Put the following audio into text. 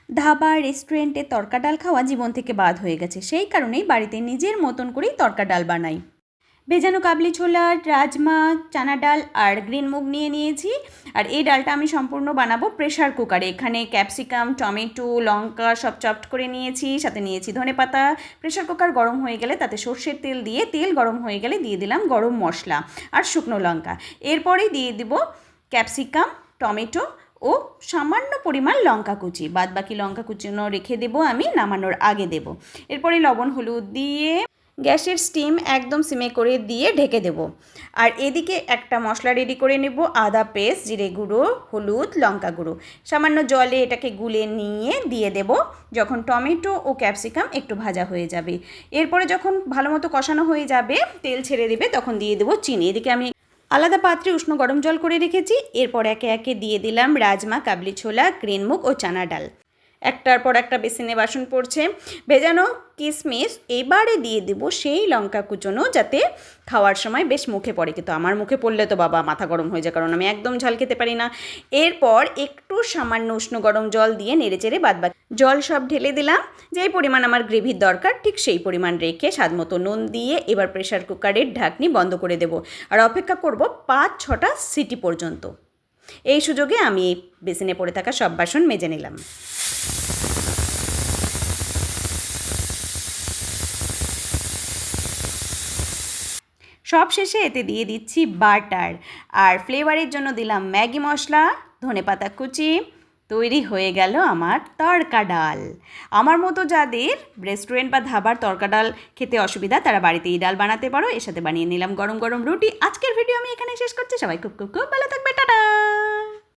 ধাবা রেস্টুরেন্টে তড়কা ডাল খাওয়া জীবন থেকে বাদ হয়ে গেছে, সেই কারণেই বাড়িতে নিজের মতন করেই তড়কা ডাল বানাই। ভেজানো কাবলি ছোলা, রাজমা, চানা ডাল আর গ্রিন মুগ নিয়ে নিয়েছি। আর এই ডালটা আমি সম্পূর্ণ বানাবো প্রেশার কুকারে। এখানে ক্যাপসিকাম, টমেটো, লঙ্কা সব চপড করে নিয়েছি, সাথে নিয়েছি ধনেপাতা। প্রেশার কুকার গরম হয়ে গেলে তাতে সর্ষের তেল দিয়ে, তেল গরম হয়ে গেলে দিয়ে দিলাম গরম মশলা আর শুকনো লঙ্কা। এরপরেই দিয়ে দিব ক্যাপসিকাম, টমেটো ও সামান্য পরিমাণ লঙ্কা কুচি। বাদ বাকি লঙ্কা কুচিনো রেখে দেবো, আমি নামানোর আগে দেব। এরপরে লবণ হলুদ দিয়ে গ্যাসের স্টিম একদম সিমে করে দিয়ে ঢেকে দেব। আর এদিকে একটা মশলা রেডি করে নেব, আদা পেস্ট, জিরে গুঁড়ো, হলুদ, লঙ্কা গুঁড়ো। সামান্য জলে এটাকে গুলে নিয়ে দিয়ে দেব যখন টমেটো ও ক্যাপসিকাম একটু ভাজা হয়ে যাবে। এরপরে যখন ভালো মতো কষানো হয়ে যাবে, তেল ছেড়ে দেবে, তখন দিয়ে দেবো চিনি। এদিকে আমি আলাদা পাত্রে উষ্ণ গরম জল করে রেখেছি। এরপর একে একে দিয়ে দিলাম রাজমা, কাবলি ছোলা, গ্রিন মুগ ও চানা ডাল। একটার পর একটা বেসিনে বাসন পড়ছে। ভেজানো কিশমিশ এবারে দিয়ে দেব সেই লঙ্কা কুচোনো, যাতে খাওয়ার সময় বেশ মুখে পড়ে। কিন্তু আমার মুখে পড়লে তো বাবা মাথা গরম হয়ে যায়, কারণ আমি একদম ঝাল খেতে পারি না। এরপর একটু সামান্য উষ্ণ গরম জল দিয়ে নেড়েচেড়ে বাদবাকি জল সব ঢেলে দিলাম। যেই পরিমাণ আমার গ্রেভির দরকার ঠিক সেই পরিমাণ রেখে স্বাদ মতো নুন দিয়ে এবার প্রেশার কুকারের ঢাকনি বন্ধ করে দেব। আর অপেক্ষা করব 5-6টা সিটি পর্যন্ত। এই সুযোগে আমি এই বেসিনে পড়ে থাকা সব বাসন মেজে নিলাম। সব শেষে এতে দিয়ে দিচ্ছি বাটার, আর ফ্লেভারের জন্য দিলাম ম্যাগি মশলা, ধনেপাতা কুচি। তৈরি হয়ে গেল আমার তড়কা ডাল। আমার মতো যাদের রেস্টুরেন্ট বা ধাবার তড়কা ডাল খেতে অসুবিধা, তারা বাড়িতে এই ডাল বানাতে পারো। এর সাথে বানিয়ে নিলাম গরম গরম রুটি। আজকের ভিডিও আমি এখানে শেষ করছি। সবাই খুব খুব খুব ভালো থাকবে, টাটা।